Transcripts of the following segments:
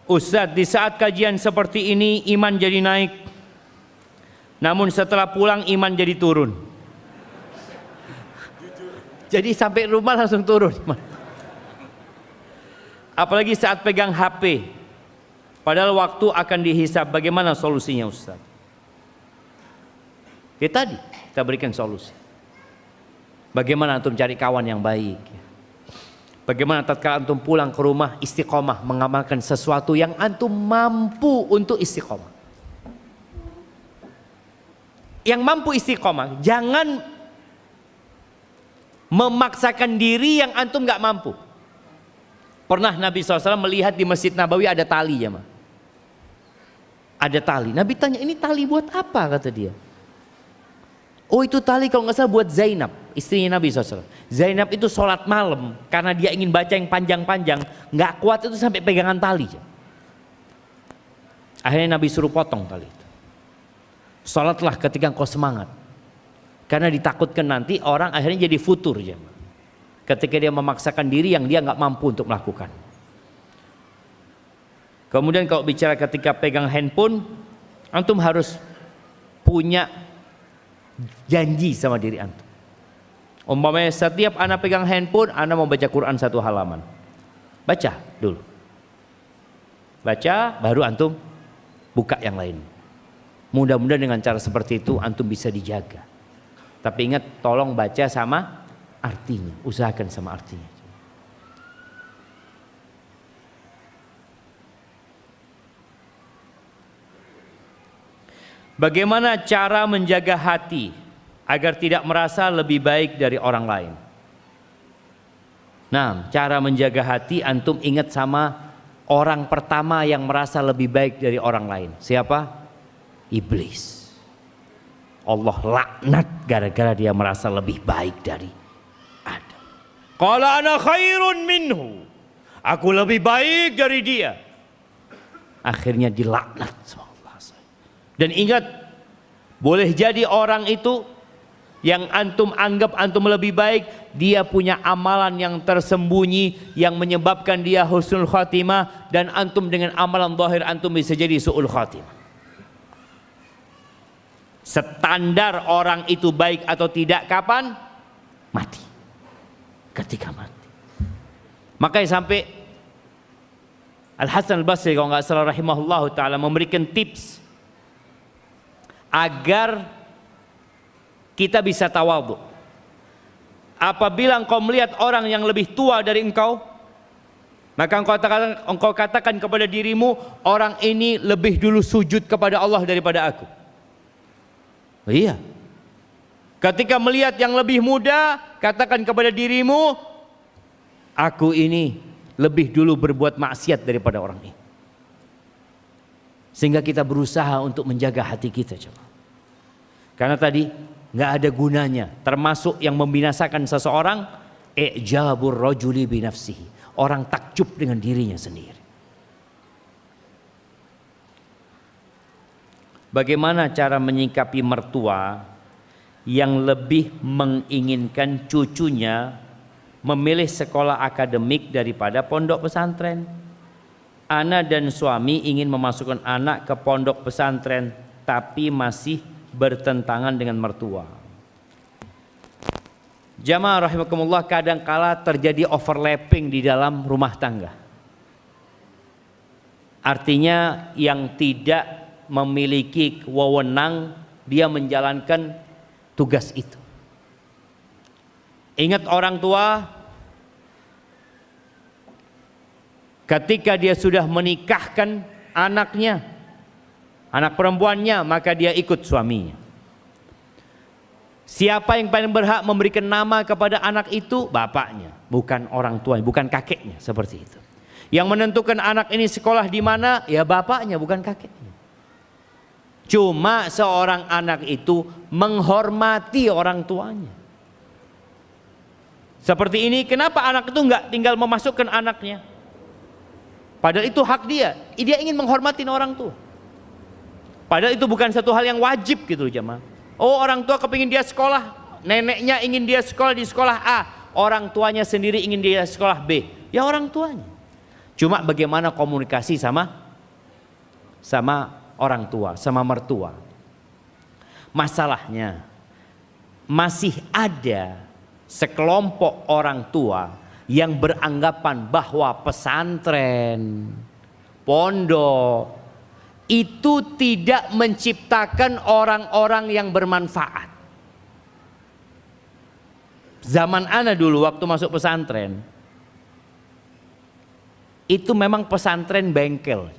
Ustadz, di saat kajian seperti ini iman jadi naik, namun setelah pulang iman jadi turun. Jadi sampai rumah langsung turun. Apalagi saat pegang HP, padahal waktu akan dihisab. Bagaimana solusinya Ustaz? Ya tadi kita berikan solusi. Bagaimana antum cari kawan yang baik? Bagaimana tatkala antum pulang ke rumah istiqomah mengamalkan sesuatu yang antum mampu untuk istiqomah. Yang mampu istiqomah, jangan memaksakan diri yang antum nggak mampu. Pernah Nabi SAW melihat di Masjid Nabawi ada tali ya, ada tali. Nabi tanya, ini tali buat apa? Kata dia. Oh, itu tali kalau nggak salah buat Zainab, istrinya Nabi SAW. Zainab itu sholat malam karena dia ingin baca yang panjang-panjang, nggak kuat itu sampai pegangan tali. Akhirnya Nabi suruh potong tali itu. Sholatlah ketika engkau semangat, karena ditakutkan nanti orang akhirnya jadi futur ya, ketika dia memaksakan diri yang dia nggak mampu untuk melakukan. Kemudian kalau bicara ketika pegang handphone, antum harus punya janji sama diri antum. Umpamanya setiap anak pegang handphone, anak mau baca Quran 1 halaman, baca dulu, baca baru antum buka yang lain. Mudah-mudahan dengan cara seperti itu antum bisa dijaga. Tapi ingat, tolong baca sama artinya, usahakan sama artinya. Bagaimana cara menjaga hati agar tidak merasa lebih baik dari orang lain? Nah, cara menjaga hati antum ingat sama orang pertama yang merasa lebih baik dari orang lain. Siapa? Iblis. Allah laknat gara-gara dia merasa lebih baik dari Adam. Qala ana khairun minhu. Aku lebih baik dari dia. Akhirnya dilaknat sama Allah. Dan ingat, boleh jadi orang itu yang antum anggap antum lebih baik, dia punya amalan yang tersembunyi yang menyebabkan dia husnul khatimah, dan antum dengan amalan zahir antum bisa jadi su'ul khatimah. Standar orang itu baik atau tidak kapan? Mati. Ketika mati. Makanya sampai Al-Hasan Al-Basri kalau nggak salah rahimahullah ta'ala memberikan tips agar kita bisa tawadhu. Apabila engkau melihat orang yang lebih tua dari engkau, maka engkau katakan kepada dirimu, orang ini lebih dulu sujud kepada Allah daripada aku. Oh, iya. Ketika melihat yang lebih muda, katakan kepada dirimu, aku ini lebih dulu berbuat maksiat daripada orang ini. Sehingga kita berusaha untuk menjaga hati kita, coba. Karena tadi nggak ada gunanya, termasuk yang membinasakan seseorang, i'jabur rajuli bi nafsihi. Orang takjub dengan dirinya sendiri. Bagaimana cara menyikapi mertua yang lebih menginginkan cucunya memilih sekolah akademik daripada pondok pesantren? Ana dan suami ingin memasukkan anak ke pondok pesantren, tapi masih bertentangan dengan mertua. Jamaah rahimakumullah, kadangkala terjadi overlapping di dalam rumah tangga. Artinya yang tidak memiliki wewenang dia menjalankan tugas itu. Ingat, orang tua ketika dia sudah menikahkan anaknya, anak perempuannya, maka dia ikut suaminya. Siapa yang paling berhak memberikan nama kepada anak itu? Bapaknya, bukan orang tuanya, bukan kakeknya, seperti itu. Yang menentukan anak ini sekolah di mana? Ya bapaknya, bukan kakeknya. Cuma seorang anak itu menghormati orang tuanya. Seperti ini, kenapa anak itu enggak tinggal memasukkan anaknya? Padahal itu hak dia. Dia ingin menghormati orang tua. Padahal itu bukan satu hal yang wajib gitu jemaah. Oh, orang tua kepingin dia sekolah, neneknya ingin dia sekolah di sekolah A, orang tuanya sendiri ingin dia sekolah B. Ya orang tuanya. Cuma bagaimana komunikasi sama orang tua, sama mertua. Masalahnya masih ada sekelompok orang tua yang beranggapan bahwa pesantren, pondok itu tidak menciptakan orang-orang yang bermanfaat. Zaman ana dulu waktu masuk pesantren, itu memang pesantren bengkel.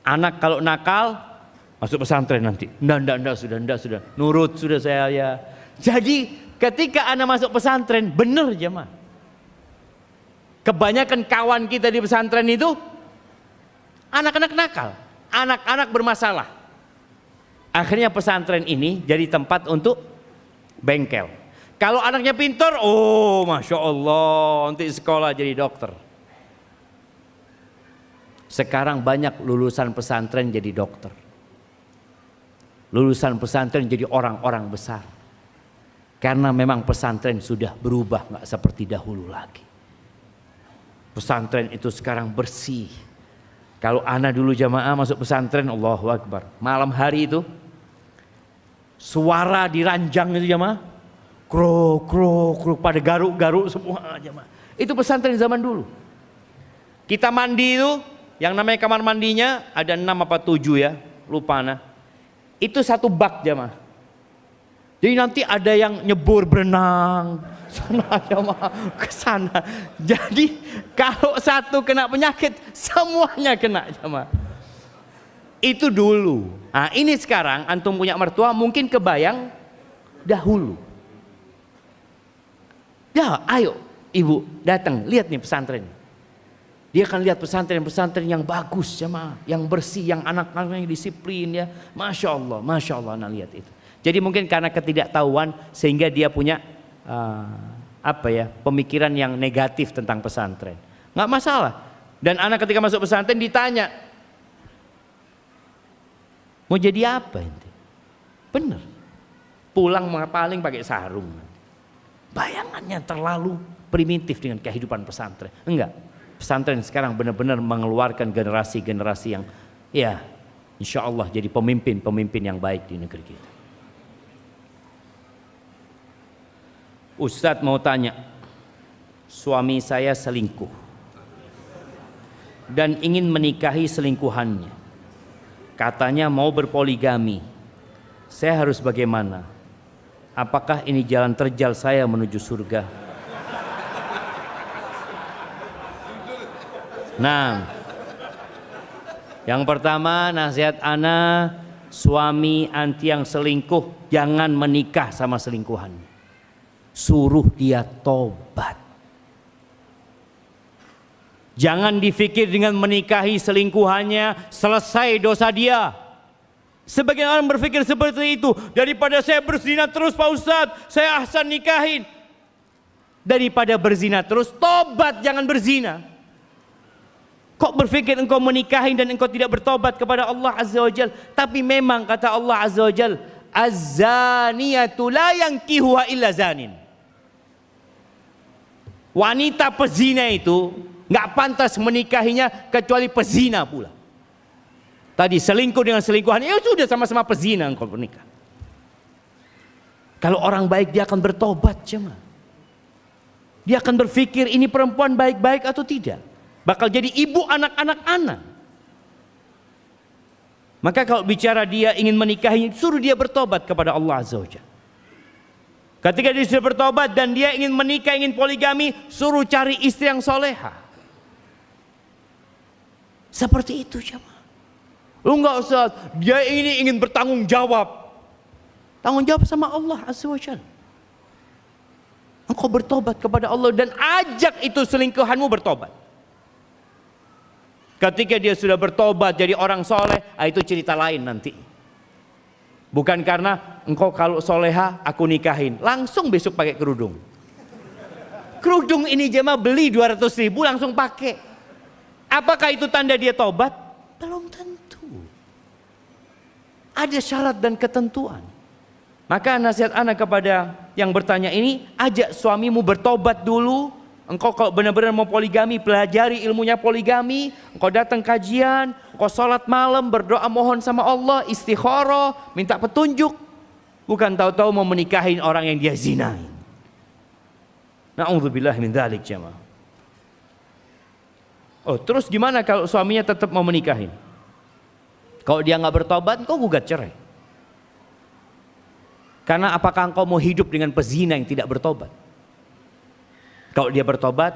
Anak kalau nakal masuk pesantren nanti. Ndak sudah. Nurut sudah saya ya. Jadi ketika anak masuk pesantren, benar jemaah. Kebanyakan kawan kita di pesantren itu anak-anak nakal, anak-anak bermasalah. Akhirnya pesantren ini jadi tempat untuk bengkel. Kalau anaknya pintar, oh masya Allah, nanti sekolah jadi dokter. Sekarang banyak lulusan pesantren jadi dokter. Lulusan pesantren jadi orang-orang besar. Karena memang pesantren sudah berubah, nggak seperti dahulu lagi. Pesantren itu sekarang bersih. Kalau ana dulu jamaah masuk pesantren, Allahu Akbar. Malam hari itu suara di ranjang itu jamaah, krok pada garuk-garuk semua jamaah. Itu pesantren zaman dulu. Kita mandi itu, yang namanya kamar mandinya ada 6 apa 7 ya, lupa ana. Itu satu bak jamaah. Jadi nanti ada yang nyebur berenang sana jamaah ke sana. Jadi kalau satu kena penyakit semuanya kena jamaah. Itu dulu. Nah ini sekarang antum punya mertua mungkin kebayang dahulu. Ya ayo ibu datang lihat nih pesantren. Dia akan lihat pesantren-pesantren yang bagus jamaah, yang bersih, yang anak-anaknya disiplin ya. Masya Allah anak lihat itu. Jadi mungkin karena ketidaktahuan sehingga dia punya pemikiran yang negatif tentang pesantren. Nggak masalah. Dan anak ketika masuk pesantren ditanya, mau jadi apa ente? Bener. Pulang paling pakai sarung. Bayangannya terlalu primitif dengan kehidupan pesantren. Enggak. Pesantren sekarang benar-benar mengeluarkan generasi-generasi yang ya insya Allah jadi pemimpin-pemimpin yang baik di negeri kita. Ustadz mau tanya, suami saya selingkuh dan ingin menikahi selingkuhannya. Katanya mau berpoligami. Saya harus bagaimana? Apakah ini jalan terjal saya menuju surga? Nah, yang pertama nasihat ana, suami anti yang selingkuh jangan menikah sama selingkuhannya. Suruh dia tobat. Jangan dipikir dengan menikahi selingkuhannya selesai dosa dia. Sebagian orang berpikir seperti itu. Daripada saya berzina terus Pak Ustadz, saya ahsan nikahin. Daripada berzina terus, tobat jangan berzina. Kok berpikir engkau menikahin dan engkau tidak bertobat kepada Allah Azza wa Jal. Tapi memang kata Allah Azza wa Jal, az-zaniyatu la yankihuha illa zanin. Wanita pezina itu nggak pantas menikahinya kecuali pezina pula. Tadi selingkuh dengan selingkuhan, ya sudah sama-sama pezina engkau menikah. Kalau orang baik dia akan bertobat jemaah. Dia akan berpikir ini perempuan baik-baik atau tidak. Bakal jadi ibu anak-anak anak. Maka kalau bicara dia ingin menikahi, suruh dia bertobat kepada Allah Azza wa Jalla. Ketika dia sudah bertobat dan dia ingin menikah, ingin poligami, suruh cari istri yang soleha. Seperti itu jemaah. Lu enggak usah, dia ini ingin bertanggung jawab. Tanggung jawab sama Allah Azza wa Jalla. Engkau bertobat kepada Allah dan ajak itu selingkuhanmu bertobat. Ketika dia sudah bertobat jadi orang soleh, itu cerita lain nanti. Bukan karena engkau kalau soleha aku nikahin, langsung besok pakai kerudung. Kerudung ini jemaah beli 200.000 langsung pakai. Apakah itu tanda dia tobat? Belum tentu. Ada syarat dan ketentuan. Maka nasihat anak kepada yang bertanya ini, ajak suamimu bertobat dulu, Engkau kalau benar-benar mau poligami, pelajari ilmunya poligami. Engkau datang kajian, engkau sholat malam, berdoa mohon sama Allah, istikharah, minta petunjuk. Bukan tahu-tahu mau menikahin orang yang dia zinain. Na'udzubillah min dzalik jamaah. Oh, terus gimana kalau suaminya tetap mau menikahin? Kalau dia nggak bertobat, engkau gugat cerai. Karena apakah engkau mau hidup dengan pezina yang tidak bertobat? Kalau dia bertobat,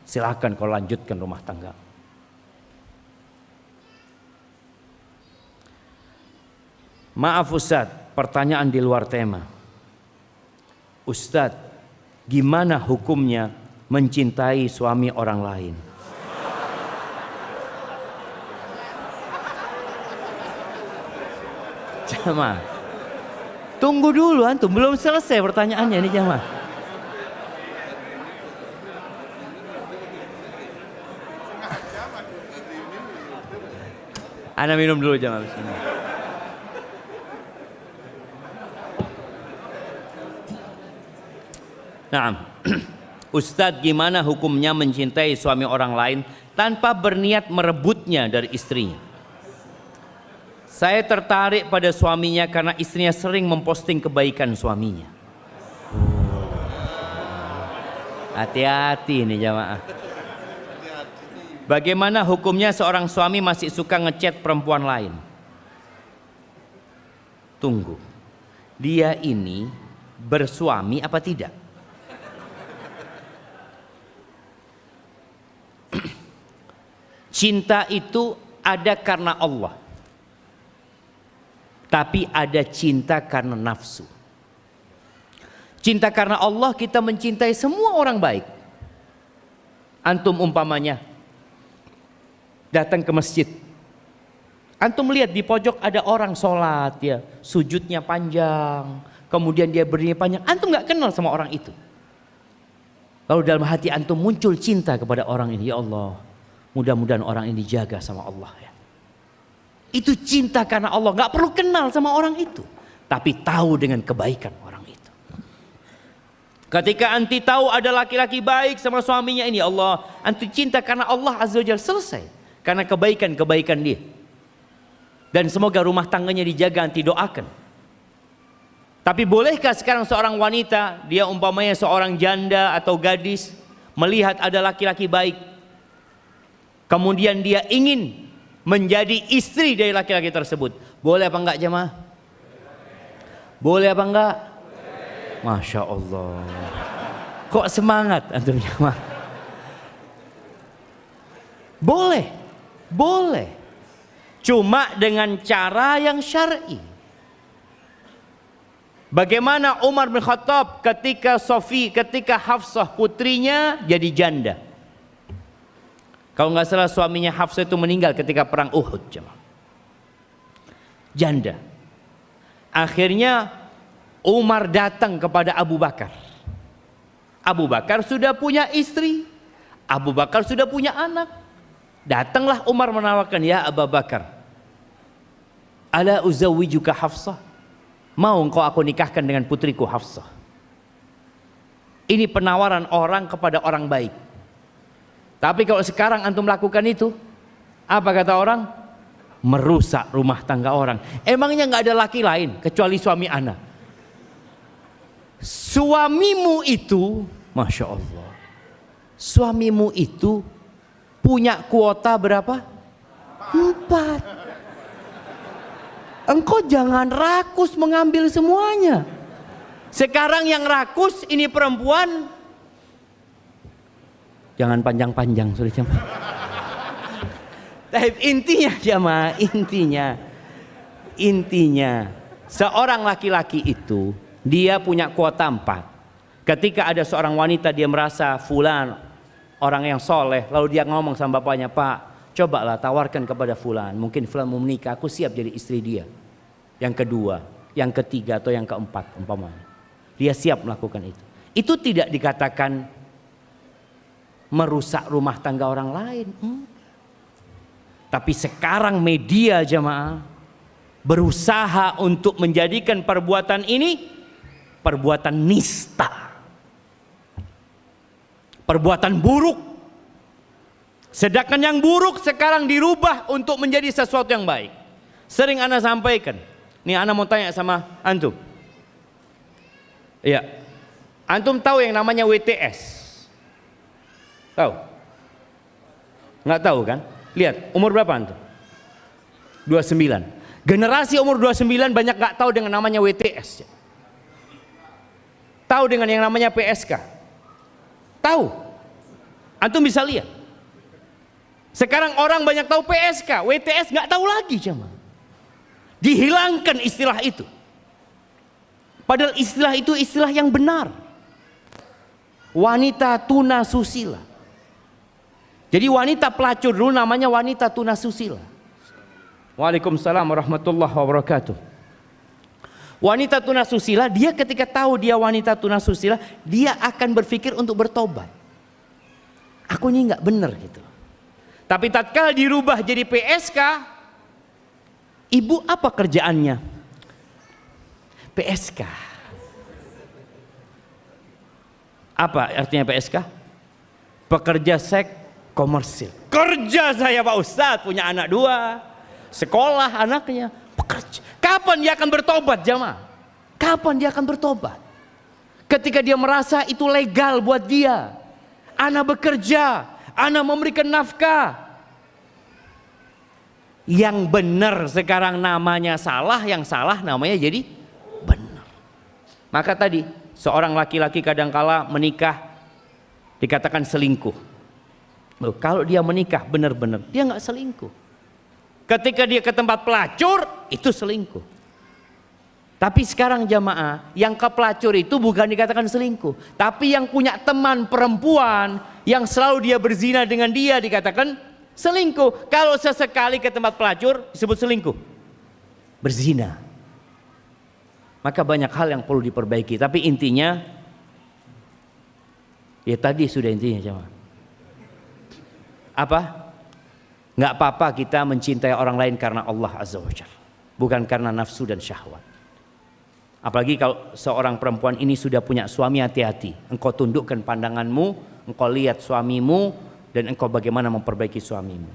silakan kau lanjutkan rumah tangga. Maaf Ustadz, pertanyaan di luar tema. Ustadz, gimana hukumnya mencintai suami orang lain? Jamaah, tunggu dulu antum, belum selesai pertanyaannya ini jamaah. Ana minum dulu jamaah. Nah, Ustadz, gimana hukumnya mencintai suami orang lain tanpa berniat merebutnya dari istrinya? Saya tertarik pada suaminya karena istrinya sering memposting kebaikan suaminya. Hati-hati nih jamaah. Bagaimana hukumnya seorang suami masih suka ngechat perempuan lain? Tunggu, dia ini bersuami apa tidak? Cinta itu ada karena Allah, tapi ada cinta karena nafsu. Cinta karena Allah, kita mencintai semua orang baik. Antum umpamanya datang ke masjid, antum lihat di pojok ada orang sholat ya, sujudnya panjang, kemudian dia berdiri panjang, antum nggak kenal sama orang itu. Lalu dalam hati antum muncul cinta kepada orang ini, ya Allah, mudah-mudahan orang ini dijaga sama Allah ya. Itu cinta karena Allah, nggak perlu kenal sama orang itu, tapi tahu dengan kebaikan orang itu. Ketika anti tahu ada laki-laki baik sama suaminya ini, Allah, anti cinta karena Allah Azza wa Jalla, selesai. Karena kebaikan-kebaikan dia. Dan semoga rumah tangganya dijaga, anti doakan. Tapi bolehkah sekarang seorang wanita, dia umpamanya seorang janda atau gadis, melihat ada laki-laki baik, kemudian dia ingin menjadi istri dari laki-laki tersebut, boleh apa enggak jemaah? Boleh apa enggak? Masya Allah. Kok semangat antum jemaah? Boleh, boleh. Cuma dengan cara yang syar'i. Bagaimana Umar bin Khattab ketika Hafsah putrinya jadi janda. Kalau nggak salah suaminya Hafsah itu meninggal ketika perang Uhud. Janda. Akhirnya Umar datang kepada Abu Bakar. Abu Bakar sudah punya istri. Abu Bakar sudah punya anak. Datanglah Umar menawarkan, ya Abu Bakar, ala uzawwijuka Hafsah. Mau engkau aku nikahkan dengan putriku Hafsah. Ini penawaran orang kepada orang baik. Tapi kalau sekarang antum lakukan itu, apa kata orang? Merusak rumah tangga orang. Emangnya nggak ada laki lain kecuali suami ana? Suamimu itu, Masya Allah, suamimu itu punya kuota berapa? 4. Engkau jangan rakus mengambil semuanya. Sekarang yang rakus ini perempuan. Jangan panjang-panjang, sudah jemaah. Tapi intinya jemaah, intinya seorang laki-laki itu dia punya kuota 4. Ketika ada seorang wanita dia merasa fulan orang yang soleh, lalu dia ngomong sama bapaknya, Pak, cobalah tawarkan kepada fulan, mungkin fulan mau menikah, aku siap jadi istri dia. Yang kedua, yang ketiga atau yang keempat umpamanya. Dia siap melakukan itu. Itu tidak dikatakan merusak rumah tangga orang lain. Tapi sekarang media jemaah berusaha untuk menjadikan perbuatan ini perbuatan nista. perbuatan buruk. Sedangkan yang buruk sekarang dirubah untuk menjadi sesuatu yang baik. Sering ana sampaikan. Nih ana mau tanya sama antum. Iya. Antum tahu yang namanya WTS? Tahu? Nggak tahu kan? Lihat, umur berapa antum? 29. Generasi umur 29 banyak nggak tahu dengan namanya WTS. Tahu dengan yang namanya PSK? Tahu? Antum bisa lihat. Sekarang orang banyak tahu PSK, WTS nggak tahu lagi jemaah. Dihilangkan istilah itu. Padahal istilah itu istilah yang benar. Wanita tuna susila. Jadi wanita pelacur dulu namanya wanita tuna susila. Waalaikumsalam warahmatullahi wabarakatuh. Wanita tuna susila, dia ketika tahu dia wanita tuna susila, dia akan berpikir untuk bertobat. Aku ini nggak benar gitu. Tapi tatkala dirubah jadi PSK, ibu apa kerjaannya? PSK. Apa artinya PSK? Pekerja seks komersil. Kerja saya Pak Ustadz, punya anak 2, sekolah anaknya, pekerja. Kapan dia akan bertobat jamaah? Kapan dia akan bertobat? Ketika dia merasa itu legal buat dia. Anak bekerja, anak memberikan nafkah. Yang benar sekarang namanya salah, yang salah namanya jadi benar. Maka tadi seorang laki-laki kadangkala menikah dikatakan selingkuh. Loh, kalau dia menikah benar-benar dia nggak selingkuh. Ketika dia ke tempat pelacur itu selingkuh. Tapi sekarang jamaah, yang ke pelacur itu bukan dikatakan selingkuh, tapi yang punya teman perempuan yang selalu dia berzina dengan dia dikatakan selingkuh. Kalau sesekali ke tempat pelacur disebut selingkuh, berzina. Maka banyak hal yang perlu diperbaiki. Tapi intinya, ya tadi sudah intinya jemaah. Apa? Nggak apa-apa kita mencintai orang lain karena Allah Azza wa Jalla, bukan karena nafsu dan syahwat. Apalagi kalau seorang perempuan ini sudah punya suami, hati-hati. Engkau tundukkan pandanganmu, engkau lihat suamimu, dan engkau bagaimana memperbaiki suamimu.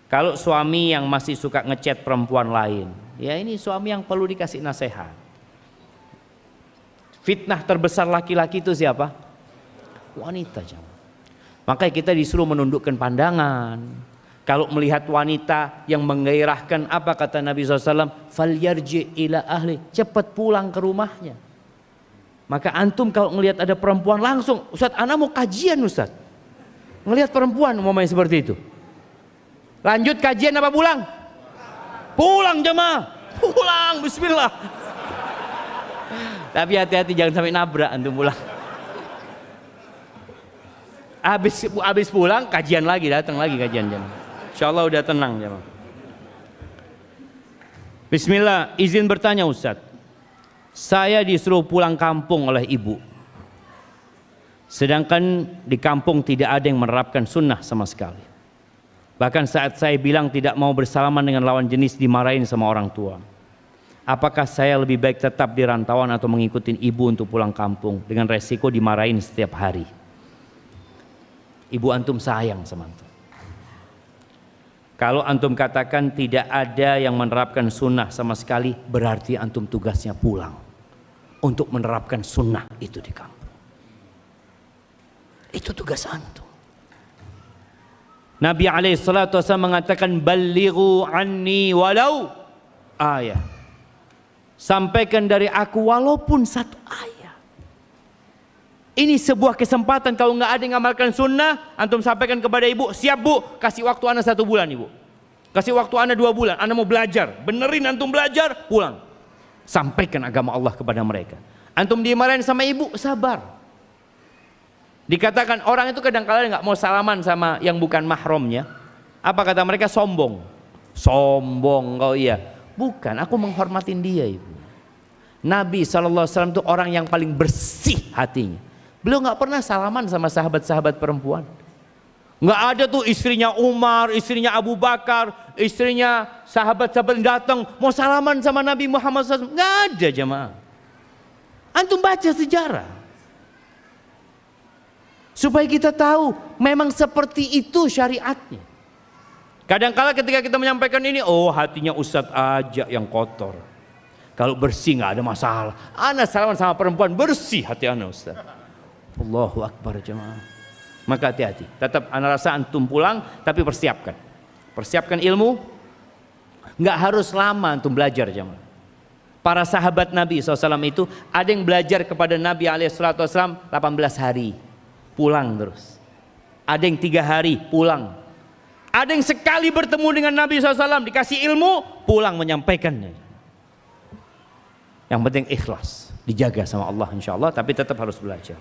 Kalau suami yang masih suka ngechat perempuan lain, ya ini suami yang perlu dikasih nasihat. Fitnah terbesar laki-laki itu siapa? Wanita jemaah. Makanya kita disuruh menundukkan pandangan. Kalau melihat wanita yang menggairahkan, apa kata Nabi SAW? Falyarji ila ahli, cepat pulang ke rumahnya. Maka antum kalau melihat ada perempuan langsung, Ustaz, ana mau kajian Ustaz. Ngelihat perempuan umpamanya seperti itu. Lanjut kajian apa pulang? Pulang jemaah. Pulang, bismillah. Tapi hati-hati jangan sampai nabrak antum pulang. Habis pulang kajian lagi, datang lagi kajian jemaah. Insyaallah udah tenang jemaah. Bismillah, izin bertanya Ustaz. Saya disuruh pulang kampung oleh ibu. Sedangkan di kampung tidak ada yang menerapkan sunnah sama sekali. Bahkan saat saya bilang tidak mau bersalaman dengan lawan jenis dimarahin sama orang tua. Apakah saya lebih baik tetap di rantauan atau mengikuti ibu untuk pulang kampung dengan resiko dimarahin setiap hari? Ibu antum sayang sama antum. Kalau antum katakan tidak ada yang menerapkan sunnah sama sekali, berarti antum tugasnya pulang untuk menerapkan sunnah itu di kampung. Itu tugas antum. Nabi SAW mengatakan balighu anni walau ayat. Sampaikan dari aku walaupun satu ayat. Ini sebuah kesempatan. Kalau nggak ada yang ngamalkan sunnah, antum sampaikan kepada ibu, siap bu, kasih waktu ana 1 bulan ibu, kasih waktu ana 2 bulan, ana mau belajar, benerin antum belajar, pulang, sampaikan agama Allah kepada mereka. Antum dimarahin sama ibu, sabar. Dikatakan orang itu kadang-kadang nggak mau salaman sama yang bukan mahramnya. Apa kata mereka? Sombong. Sombong kau, iya. Bukan, aku menghormatin dia ibu. Nabi SAW itu orang yang paling bersih hatinya. Beliau nggak pernah salaman sama sahabat-sahabat perempuan. Nggak ada tuh istrinya Umar, istrinya Abu Bakar, istrinya sahabat-sahabat datang mau salaman sama Nabi Muhammad SAW. Nggak ada jemaah. Antum baca sejarah. Supaya kita tahu memang seperti itu syariatnya. Kadang-kala ketika kita menyampaikan ini, oh hatinya Ustadz aja yang kotor. Kalau bersih nggak ada masalah. Ana salaman sama perempuan bersih hati ana Ustadz. Allahu Akbar jemaah. Maka hati-hati. Tetap ana rasa antum pulang tapi persiapkan. Persiapkan ilmu. Nggak harus lama antum belajar jemaah. Para sahabat Nabi SAW itu ada yang belajar kepada Nabi SAW 18 hari. Pulang terus. Ada yang 3 hari pulang. Ada yang sekali bertemu dengan Nabi SAW dikasih ilmu, pulang menyampaikannya. Yang penting ikhlas, dijaga sama Allah insya Allah, tapi tetap harus belajar.